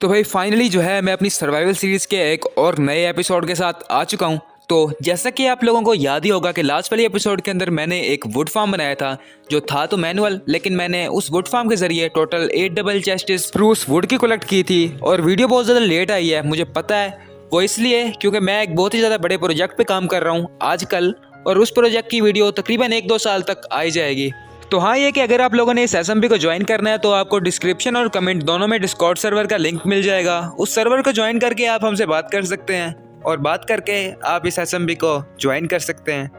तो भाई फाइनली जो है मैं अपनी सर्वाइवल सीरीज़ के एक और नए एपिसोड के साथ आ चुका हूँ। तो जैसा कि आप लोगों को याद ही होगा कि लास्ट वाली एपिसोड के अंदर मैंने एक वुड फार्म बनाया था जो था तो मैनुअल, लेकिन मैंने उस वुड फार्म के जरिए total 8 double chest spruce would की कलेक्ट की थी। और वीडियो बहुत ज़्यादा लेट आई है, मुझे पता है, वो इसलिए क्योंकि मैं एक बहुत ही ज़्यादा बड़े प्रोजेक्ट पे काम कर रहा हूँ आजकल, और उस प्रोजेक्ट की वीडियो तकरीबन 1-2 साल तक आई जाएगी। तो हाँ, ये कि अगर आप लोगों ने इस एसएमबी को ज्वाइन करना है तो आपको डिस्क्रिप्शन और कमेंट दोनों में डिस्कॉर्ड सर्वर का लिंक मिल जाएगा। उस सर्वर को ज्वाइन करके आप हमसे बात कर सकते हैं और बात करके आप इस एसएमबी को ज्वाइन कर सकते हैं।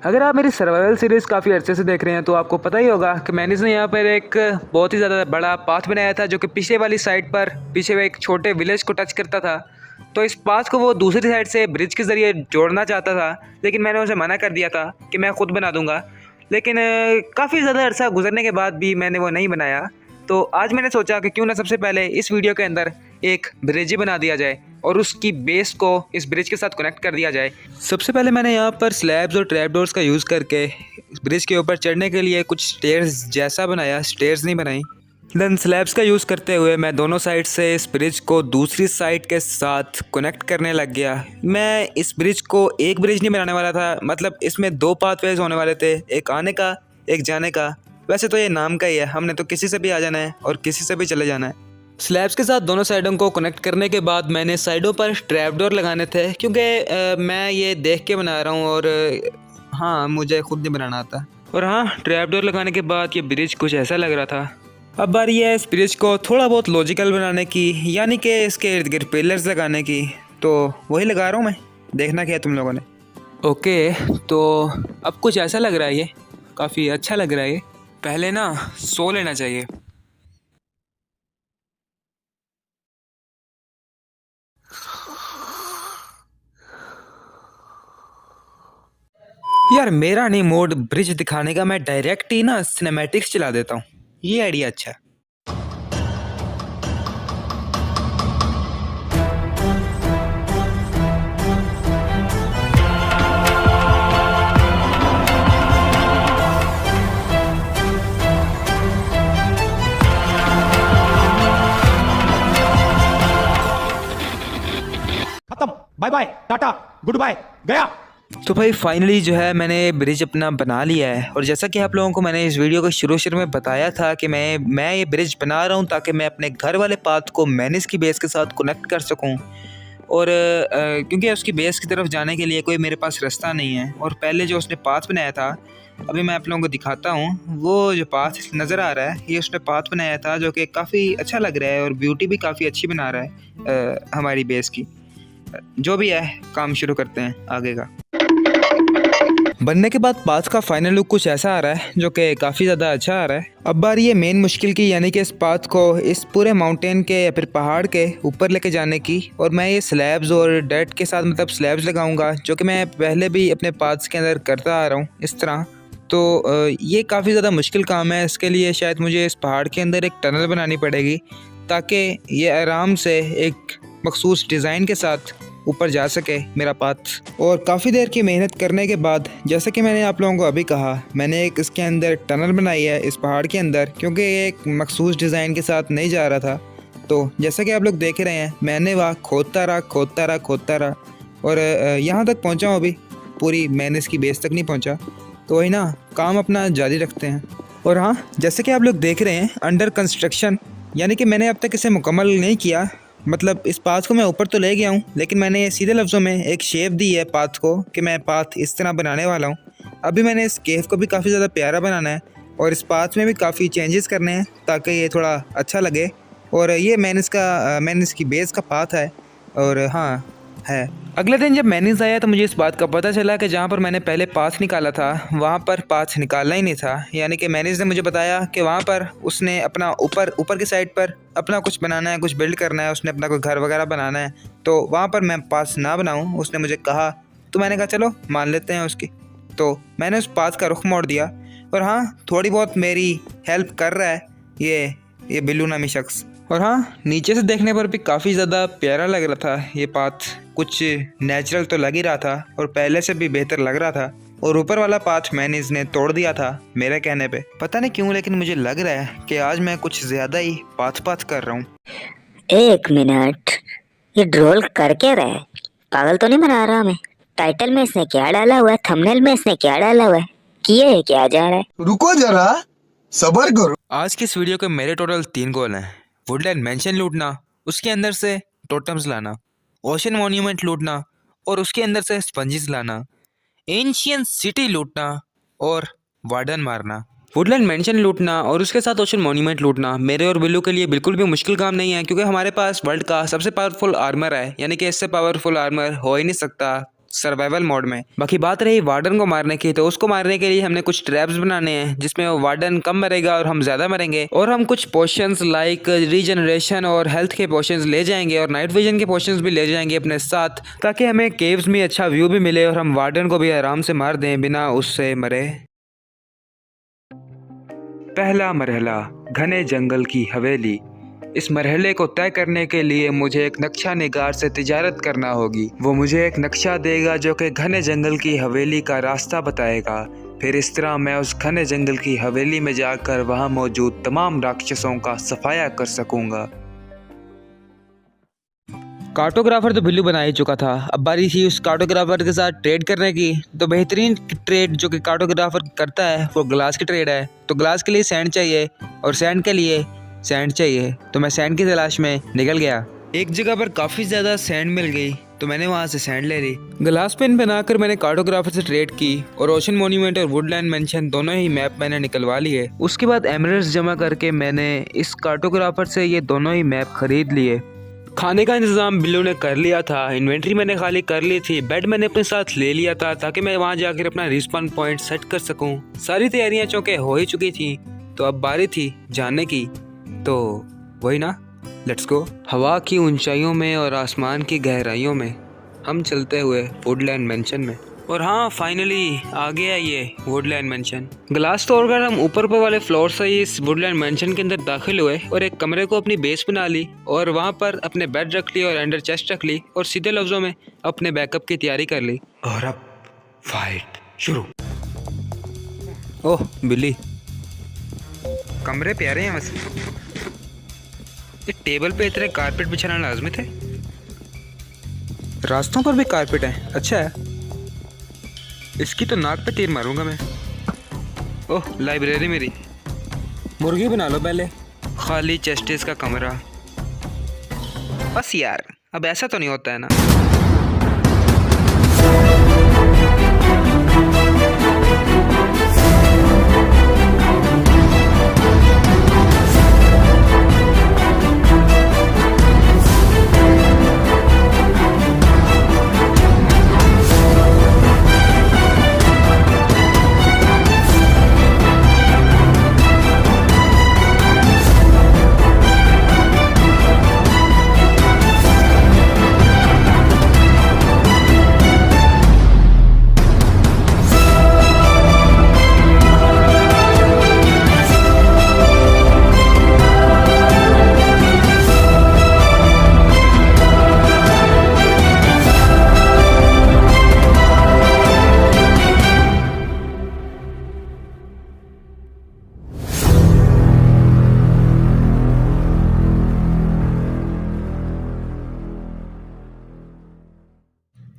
अगर आप मेरी सर्वाइवल सीरीज़ काफ़ी अच्छे से देख रहे हैं तो आपको पता ही होगा कि मैंने इसने यहाँ पर एक बहुत ही ज़्यादा बड़ा पाथ बनाया था जो कि पीछे वाली साइड पर पीछे एक छोटे विलेज को टच करता था। तो इस पाथ को वो दूसरी साइड से ब्रिज के ज़रिए जोड़ना चाहता था, लेकिन मैंने उसे मना कर दिया था कि मैं ख़ुद बना दूंगा। लेकिन काफ़ी ज़्यादा अरसा गुजरने के बाद भी मैंने वो नहीं बनाया। तो आज मैंने सोचा कि क्यों ना सबसे पहले इस वीडियो के अंदर एक ब्रिज ही बना दिया जाए और उसकी बेस को इस ब्रिज के साथ कनेक्ट कर दिया जाए। सबसे पहले मैंने यहाँ पर स्लैब्स और ट्रैप डोर्स का यूज़ करके ब्रिज के ऊपर चढ़ने के लिए कुछ स्टेयर्स जैसा बनाया, स्टेयर्स नहीं बनाई। देन स्लैब्स का यूज़ करते हुए मैं दोनों साइड से इस ब्रिज को दूसरी साइड के साथ कनेक्ट करने लग गया। मैं इस ब्रिज को एक ब्रिज नहीं बनाने वाला था, मतलब इसमें 2 पाथवेज होने वाले थे, एक आने का एक जाने का। वैसे तो ये नाम का ही है, हमने तो किसी से भी आ जाना है और किसी से भी चले जाना है। स्लैब्स के साथ दोनों साइडों को कनेक्ट करने के बाद मैंने साइडों पर ट्रैप डोर लगाने थे, क्योंकि मैं ये देख के बना रहा हूँ और हाँ, मुझे खुद नहीं बनाना आता। और हाँ, ट्रैप डोर लगाने के बाद ये ब्रिज कुछ ऐसा लग रहा था। अब बारी है इस ब्रिज को थोड़ा बहुत लॉजिकल बनाने की, यानी कि इसके इर्द गिर्द पिलर्स लगाने की। तो वही लगा रहा हूँ मैं, देखना क्या है तुम लोगों ने। ओके, तो अब कुछ ऐसा लग रहा है, ये काफ़ी अच्छा लग रहा है। ये पहले ना सो लेना चाहिए। यार मेरा नहीं मूड ब्रिज दिखाने का, मैं डायरेक्ट ही ना सिनेमैटिक्स चला देता हूँ, ये आइडिया अच्छा है। खत्म, बाय बाय, टाटा, गुड बाय, गया। तो भाई फाइनली जो है मैंने ब्रिज अपना बना लिया है। और जैसा कि आप लोगों को मैंने इस वीडियो के शुरू में बताया था कि मैं ये ब्रिज बना रहा हूँ ताकि मैं अपने घर वाले पाथ को मैनेज की बेस के साथ कनेक्ट कर सकूँ। और क्योंकि उसकी बेस की तरफ जाने के लिए कोई मेरे पास रास्ता नहीं है। और पहले जो उसने पाथ बनाया था, अभी मैं आप लोगों को दिखाता हूँ, वो जो पाथ नज़र आ रहा है, ये उसने पाथ बनाया था जो कि काफ़ी अच्छा लग रहा है और ब्यूटी भी काफ़ी अच्छी बना रहा है हमारी बेस की। जो भी है, काम शुरू करते हैं आगे का। बनने के बाद पाथ का फाइनल लुक कुछ ऐसा आ रहा है जो कि काफ़ी ज़्यादा अच्छा आ रहा है। अब बारी है मेन मुश्किल की, यानी कि इस पाथ को इस पूरे माउंटेन के या फिर पहाड़ के ऊपर लेके जाने की। और मैं ये स्लैब्स और डर्ट के साथ मतलब स्लैब्स लगाऊंगा, जो कि मैं पहले भी अपने पाथ्स के अंदर करता आ रहा हूँ इस तरह। तो ये काफ़ी ज़्यादा मुश्किल काम है। इसके लिए शायद मुझे इस पहाड़ के अंदर एक टनल बनानी पड़ेगी ताकि ये आराम से एक मखसूस डिज़ाइन के साथ ऊपर जा सके मेरा पाथ। और काफ़ी देर की मेहनत करने के बाद, जैसा कि मैंने आप लोगों को अभी कहा, मैंने एक इसके अंदर टनल बनाई है इस पहाड़ के अंदर, क्योंकि ये एक मखसूस डिज़ाइन के साथ नहीं जा रहा था। तो जैसा कि आप लोग देख रहे हैं, मैंने वहाँ खोदता रहा और यहाँ तक पहुँचा हूँ। अभी पूरी मैंने इसकी बेस तक नहीं पहुँचा, तो वही ना, काम अपना जारी रखते हैं। और हाँ, जैसे कि आप लोग देख रहे हैं, अंडर कंस्ट्रक्शन, यानी कि मैंने अब तक इसे मुकम्मल नहीं किया। मतलब इस पाथ को मैं ऊपर तो ले गया हूँ, लेकिन मैंने सीधे लफ्ज़ों में एक शेप दी है पाथ को कि मैं पाथ इस तरह बनाने वाला हूँ। अभी मैंने इस केव को भी काफ़ी ज़्यादा प्यारा बनाना है और इस पाथ में भी काफ़ी चेंजेस करने हैं ताकि ये थोड़ा अच्छा लगे। और ये मैंने इसकी बेस का पाथ है। और हाँ है, अगले दिन जब मैनेज आया तो मुझे इस बात का पता चला कि जहाँ पर मैंने पहले पाथ निकाला था वहाँ पर पाथ निकालना ही नहीं था। यानी कि मैनेज ने मुझे बताया कि वहाँ पर उसने अपना ऊपर की साइड पर अपना कुछ बनाना है, कुछ बिल्ड करना है, उसने अपना कोई घर वगैरह बनाना है, तो वहाँ पर मैं पाथ ना बनाऊँ, उसने मुझे कहा। तो मैंने कहा चलो मान लेते हैं उसकी। तो मैंने उस पाथ का रुख मोड़ दिया। और हाँ, थोड़ी बहुत मेरी हेल्प कर रहा है ये बिल्लू नामी शख्स। और हाँ, नीचे से देखने पर भी काफ़ी ज़्यादा प्यारा लग रहा था ये पाथ, कुछ नेचुरल तो लग ही रहा था और पहले से भी बेहतर लग रहा था। और ऊपर वाला पाथ मैंने इसने तोड़ दिया था मेरे कहने पे। पता नहीं क्यों, लेकिन मुझे लग रहा है कि आज मैं कुछ ज़्यादा ही पाथ कर रहा हूँ। एक मिनट, ये ड्रोल कर क्या रहा है? पागल तो नहीं बना रहा हमें? टाइटल में इसने क्या डाला हुआ है? थंबनेल में इसने क्या डाला हुआ है? किए क्या जा रहा है? रुको जरा, सबर करो। आज की इस वीडियो के मेरे टोटल 3 गोल हैं। वुडलैंड मेंशन लूटना, उसके अंदर से टोटम्स लाना, ओशन मॉन्यूमेंट लूटना और उसके अंदर से स्पंजेस लाना, एंशियंट सिटी लूटना और वार्डन मारना। वुडलैंड मेंशन लूटना और उसके साथ ओशन मॉन्यूमेंट लूटना मेरे और बिल्लू के लिए बिल्कुल भी मुश्किल काम नहीं है, क्योंकि हमारे पास वर्ल्ड का सबसे पावरफुल आर्मर है, यानी कि इससे पावरफुल आर्मर हो ही नहीं सकता सर्वाइवल मोड में। बाकी बात रही वार्डन को मारने की, तो उसको मारने के लिए हमने कुछ ट्रैप्स बनाने हैं जिसमें वार्डन कम मरेगा और हम ज़्यादा मरेंगे। और हम कुछ पोशंस लाइक रीजनरेशन और हेल्थ के पोशंस ले जाएंगे और नाइट विजन के पोशंस भी ले जाएंगे अपने साथ, ताकि हमें केव्स में अच्छा व्यू भी मिले और हम वार्डन को भी आराम से मार दें बिना उससे मरे। पहला मरहला, घने जंगल की हवेली। इस मरहले को तय करने के लिए मुझे एक नक्शा निगार से तिजारत करना होगी। वो मुझे एक नक्शा देगा जो कि घने जंगल की हवेली का रास्ता बताएगा। फिर इस तरह मैं उस घने जंगल की हवेली में जाकर वहां मौजूद तमाम राक्षसों का सफाया कर सकूंगा। कार्टोग्राफर तो बिल्लू बना ही चुका था, अब बारी थी उस कार्टोग्राफर के साथ ट्रेड करने की। तो बेहतरीन ट्रेड जो कि कार्टोग्राफर करता है वो ग्लास की ट्रेड है। तो ग्लास के लिए सैंड चाहिए और सैंड के लिए सैंड चाहिए, तो मैं सैंड की तलाश में निकल गया। एक जगह पर काफ़ी ज़्यादा सैंड मिल गई तो मैंने वहाँ से सैंड ले ली। ग्लास पेन बनाकर मैंने कार्टोग्राफर से ट्रेड की और ओशन मॉन्यूमेंट और वुडलैंड मेंशन दोनों ही मैप मैंने निकलवा लिए। उसके बाद एमरल्ड्स जमा करके मैंने इस कार्टोग्राफर से ये दोनों ही मैप खरीद लिए। खाने का इंतजाम बिल्लू ने कर लिया था, इन्वेंट्री मैंने खाली कर ली थी, बेड मैंने अपने साथ ले लिया था ताकि मैं वहाँ जाकर अपना रिस्पॉन पॉइंट सेट कर सकूँ। सारी तैयारियाँ चूँकि हो ही चुकी थी तो अब बारी थी जाने की। तो वही ना, लेट्स गो। हवा की ऊंचाइयों में और आसमान की गहराइयों में हम चलते हुए वुडलैंड मेंशन में। और हाँ, फाइनली आ गया ये वुडलैंड मेंशन। ग्लास तोड़कर हम ऊपर वाले फ्लोर से इस वुडलैंड मेंशन के अंदर दाखिल हुए और एक कमरे को अपनी बेस बना ली और वहाँ पर अपने बेड रख ली और अंडर चेस्ट रख ली और सीधे लफ्जों में अपने बैकअप की तैयारी कर ली। और अब फाइट शुरू। ओह बिल्ली, कमरे प्यारे हैं वैसे। ये टेबल पे इतने कारपेट बिछाना लाजमी थे? रास्तों पर भी कारपेट है, अच्छा है। इसकी तो नाक पे तीर मारूंगा मैं। ओह लाइब्रेरी मेरी। मुर्गी बना लो पहले। खाली चेस्टिस का कमरा। बस यार, अब ऐसा तो नहीं होता है ना।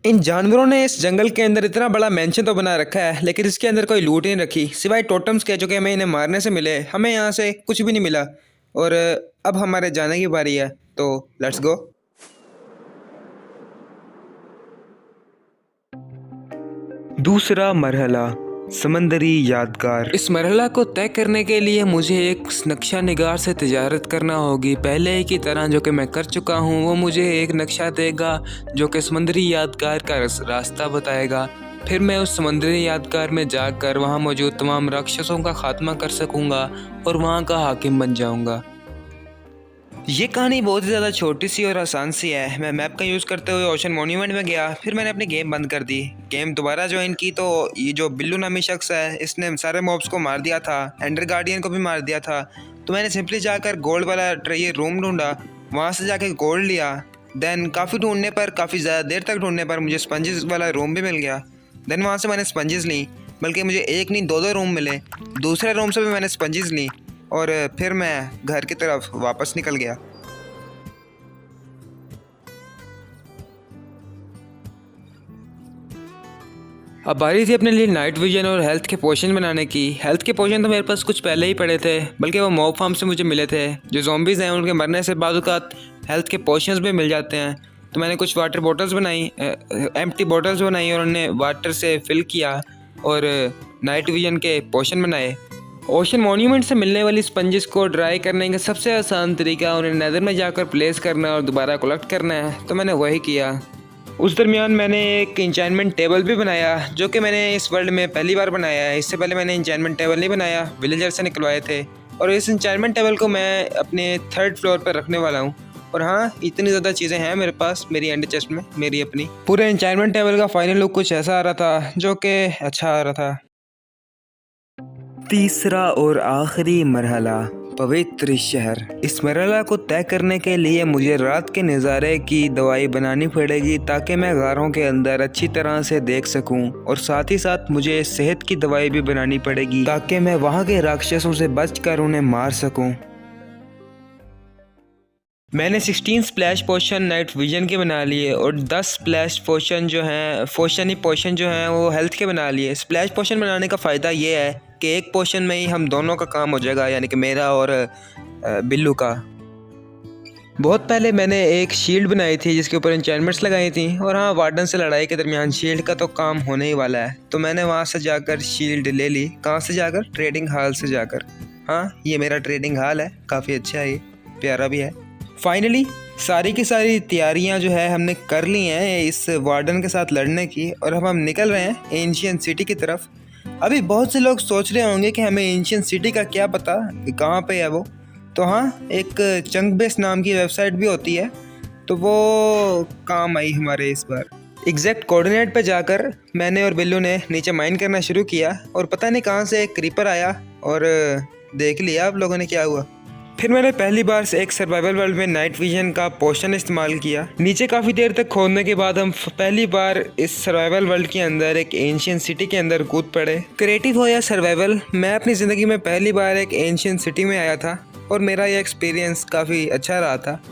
इन जानवरों ने इस जंगल के अंदर इतना बड़ा मेंशन तो बना रखा है, लेकिन इसके अंदर कोई लूट नहीं रखी सिवाय टोटम्स के, जो कि हमें इन्हें मारने से मिले। हमें यहाँ से कुछ भी नहीं मिला और अब हमारे जाने की बारी है, तो लेट्स गो। दूसरा मरहला, समंदरी यादगार। इस मरहला को तय करने के लिए मुझे एक नक्शा निगार से तिजारत करना होगी। पहले की तरह जो कि मैं कर चुका हूँ, वो मुझे एक नक्शा देगा जो कि समंदरी यादगार का रास्ता बताएगा। फिर मैं उस समंदरी यादगार में जाकर वहाँ मौजूद तमाम राक्षसों का खात्मा कर सकूँगा और वहाँ का हाकिम बन जाऊँगा। ये कहानी बहुत ही ज़्यादा छोटी सी और आसान सी है। मैं मैप का यूज़ करते हुए ओशन मॉन्यूमेंट में गया, फिर मैंने अपनी गेम बंद कर दी। गेम दोबारा ज्वाइन की तो ये जो बिल्लू नामी शख्स है, इसने सारे मॉब्स को मार दिया था, एंडर गार्डियन को भी मार दिया था। तो मैंने सिंपली जाकर गोल्ड वाला ये रूम ढूंढा, वहाँ से जाके गोल्ड लिया। देन काफ़ी ढूंढने पर, काफ़ी ज़्यादा देर तक ढूंढने पर मुझे स्पंजेस वाला रूम भी मिल गया। देन वहाँ से मैंने स्पंजेस ली, बल्कि मुझे एक नहीं दो रूम मिले। दूसरे रूम से भी मैंने स्पंजेस ली और फिर मैं घर की तरफ वापस निकल गया। अब बारी थी अपने लिए नाइट विजन और हेल्थ के पोशन बनाने की। हेल्थ के पोशन तो मेरे पास कुछ पहले ही पड़े थे, बल्कि वो मॉब फार्म से मुझे मिले थे। जो ज़ॉम्बीज़ हैं उनके मरने से बाद हेल्थ के पोशंस भी मिल जाते हैं। तो मैंने कुछ वाटर बॉटल्स बनाई, एम्प्टी बॉटल्स बनाई और उन्हें वाटर से फिल किया और नाइट विजन के पोशन बनाए। ओशन मॉन्यूमेंट से मिलने वाली स्पंजेस को ड्राई करने का सबसे आसान तरीका उन्हें नेदर में जाकर प्लेस करना और दोबारा कलेक्ट करना है, तो मैंने वही किया। उस दरमियान मैंने एक इंचैनमेंट टेबल भी बनाया, जो कि मैंने इस वर्ल्ड में पहली बार बनाया है। इससे पहले मैंने इंचैनमेंट टेबल नहीं बनाया, विलेजर से निकलवाए थे। और इस इंचैनमेंट टेबल को मैं अपने 3rd फ्लोर पर रखने वाला हूँ। और हाँ, इतनी ज़्यादा चीज़ें हैं मेरे पास मेरी एंड चेस्ट में, मेरी अपनी। पूरे इंचैनमेंट टेबल का फाइनल लुक कुछ ऐसा आ रहा था, जो कि अच्छा आ रहा था। तीसरा और आखिरी मरहला, पवित्र शहर। इस मरहला को तय करने के लिए मुझे रात के नज़ारे की दवाई बनानी पड़ेगी, ताकि मैं गारों के अंदर अच्छी तरह से देख सकूं। और साथ ही साथ मुझे सेहत की दवाई भी बनानी पड़ेगी, ताकि मैं वहां के राक्षसों से बचकर उन्हें मार सकूं। मैंने 16 स्प्लैश पोशन नाइट विजन के बना लिए और 10 स्प्लैश पोशन जो हैं पोशन जो हैं वो हेल्थ के बना लिए। स्प्लैश पोशन बनाने का फ़ायदा ये है कि एक पोशन में ही हम दोनों का काम हो जाएगा, यानी कि मेरा और बिल्लू का। बहुत पहले मैंने एक शील्ड बनाई थी जिसके ऊपर एन्चेंटमेंट्स लगाई थी। और हाँ, वार्डन से लड़ाई के दरमियान शील्ड का तो काम होने ही वाला है, तो मैंने वहाँ से जाकर शील्ड ले ली। कहाँ से जाकर? ट्रेडिंग हॉल से जाकर। हाँ, ये मेरा ट्रेडिंग हॉल है, काफ़ी अच्छा है, ये प्यारा भी है। फाइनली सारी की सारी तैयारियां जो है हमने कर ली हैं इस वार्डन के साथ लड़ने की, और अब हम निकल रहे हैं एंशियंट सिटी की तरफ। अभी बहुत से लोग सोच रहे होंगे कि हमें एंशियंट सिटी का क्या पता कि कहाँ पे है वो। तो हाँ, एक चंक बेस नाम की वेबसाइट भी होती है, तो वो काम आई हमारे इस बार। एग्जैक्ट कोऑर्डिनेट पे जाकर मैंने और बिल्लू ने नीचे माइन करना शुरू किया, और पता नहीं कहाँ से एक क्रीपर आया और देख लिया आप लोगों ने क्या हुआ। फिर मैंने पहली बार से एक सर्वाइवल वर्ल्ड में नाइट विजन का पोशन इस्तेमाल किया। नीचे काफ़ी देर तक खोदने के बाद हम पहली बार इस सर्वाइवल वर्ल्ड के अंदर एक एंशियंट सिटी के अंदर कूद पड़े। क्रिएटिव हो या सर्वाइवल, मैं अपनी ज़िंदगी में पहली बार एक एंशियंट सिटी में आया था और मेरा यह एक्सपीरियंस काफ़ी अच्छा रहा था।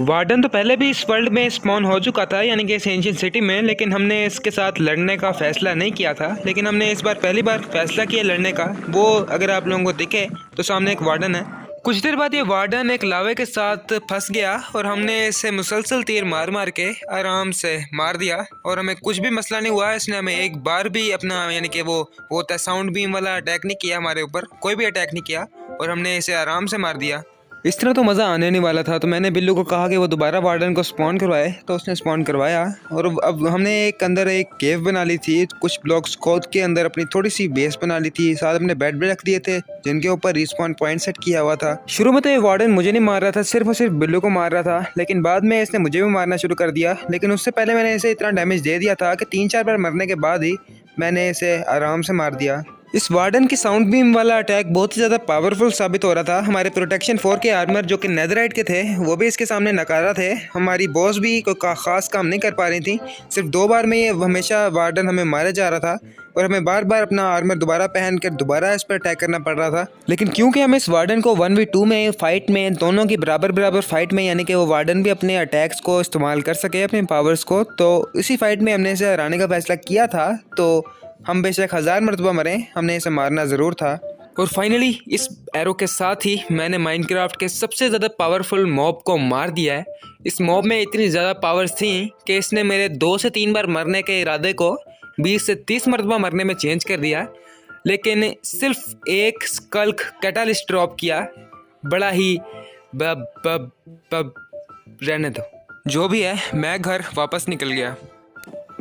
वार्डन तो पहले भी इस वर्ल्ड में स्पॉन हो चुका था, यानी कि इस एंशियंट सिटी में, लेकिन हमने इसके साथ लड़ने का फैसला नहीं किया था। लेकिन हमने इस बार पहली बार फैसला किया लड़ने का। वो अगर आप लोगों को दिखे तो सामने एक वार्डन है। कुछ देर बाद ये वार्डन एक लावे के साथ फंस गया और हमने इसे मुसलसल तीर मार मार के आराम से मार दिया, और हमें कुछ भी मसला नहीं हुआ। इसने हमें एक बार भी अपना, यानी कि वो होता है साउंड बीम वाला, अटैक नहीं किया हमारे ऊपर, कोई भी अटैक नहीं किया, और हमने इसे आराम से मार दिया। इस तरह तो मज़ा आने नहीं वाला था, तो मैंने बिल्लू को कहा कि वो दोबारा वार्डन को स्पॉन करवाए, तो उसने स्पॉन करवाया। और अब हमने एक अंदर एक केव बना ली थी, कुछ ब्लॉक्स खोद के अंदर अपनी थोड़ी सी बेस बना ली थी, साथ अपने बेड भी रख दिए थे जिनके ऊपर रिस्पॉन पॉइंट सेट किया हुआ था। शुरू में तो ये वार्डन मुझे नहीं मार रहा था, सिर्फ और सिर्फ बिल्लू को मार रहा था, लेकिन बाद में इसने मुझे भी मारना शुरू कर दिया। लेकिन उससे पहले मैंने इसे इतना डैमेज दे दिया था कि 3-4 बार मरने के बाद ही मैंने इसे आराम से मार दिया। इस वार्डन की साउंड बीम वाला अटैक बहुत ही ज़्यादा पावरफुल साबित हो रहा था। हमारे प्रोटेक्शन 4 के आर्मर जो कि नेदरराइट के थे वो भी इसके सामने नकारा थे। हमारी बॉस भी कोई ख़ास काम नहीं कर पा रही थी। सिर्फ 2 बार में ये हमेशा वार्डन हमें मारे जा रहा था और हमें बार बार अपना आर्मर दोबारा पहन कर दोबारा इस पर अटैक करना पड़ रहा था। लेकिन क्योंकि हम इस वार्डन को 1v2 में फाइट में दोनों की बराबर फाइट में, यानी कि वो वार्डन भी अपने अटैक्स को इस्तेमाल कर सके, अपने पावर्स को, तो इसी फाइट में हमने इसे हराने का फैसला किया था। तो हम बेशक 1000 मरतबा मरें, हमने इसे मारना ज़रूर था। और फाइनली इस एरो के साथ ही मैंने माइनक्राफ्ट के सबसे ज़्यादा पावरफुल मॉब को मार दिया है। इस मॉब में इतनी ज़्यादा पावर्स थी कि इसने मेरे 2 से 3 बार मरने के इरादे को 20 से 30 मरतबा मरने में चेंज कर दिया। लेकिन सिर्फ एक स्कल्क कैटालिस्ट ड्रॉप किया, बड़ा ही रहने दो। जो भी है, मैं घर वापस निकल गया।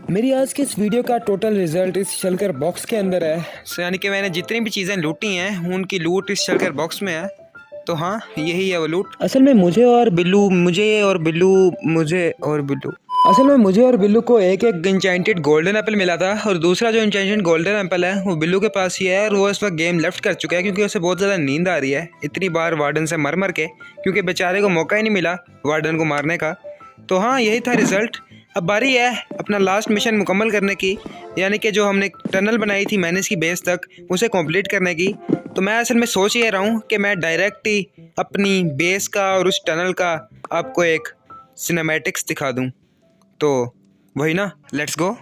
मेरी आज की इस वीडियो का टोटल रिजल्ट इस शलकर बॉक्स के अंदर है। यानी कि मैंने जितनी भी चीज़ें लूटी हैं उनकी लूट इस शलकर बॉक्स में है। तो हाँ, यही है वो लूट। असल में मुझे और बिल्लू को एक इंचेंटेड गोल्डन एप्पल मिला था और दूसरा जो इंचेंटेड गोल्डन एप्पल है वो बिल्लू के पास ही है और वो इस वक्त गेम लेफ्ट कर चुका है क्योंकि उसे बहुत ज़्यादा नींद आ रही है इतनी बार वार्डन से मर के, क्योंकि बेचारे को मौका ही नहीं मिला वार्डन को मारने का। तो हाँ, यही था रिज़ल्ट। अब बारी है अपना लास्ट मिशन मुकम्मल करने की, यानी कि जो हमने टनल बनाई थी मैनेज की बेस तक उसे कंप्लीट करने की। तो मैं असल में सोच ये रहा हूँ कि मैं डायरेक्ट ही अपनी बेस का और उस टनल का आपको एक सिनेमैटिक्स दिखा दूँ। तो वही ना, लेट्स गो।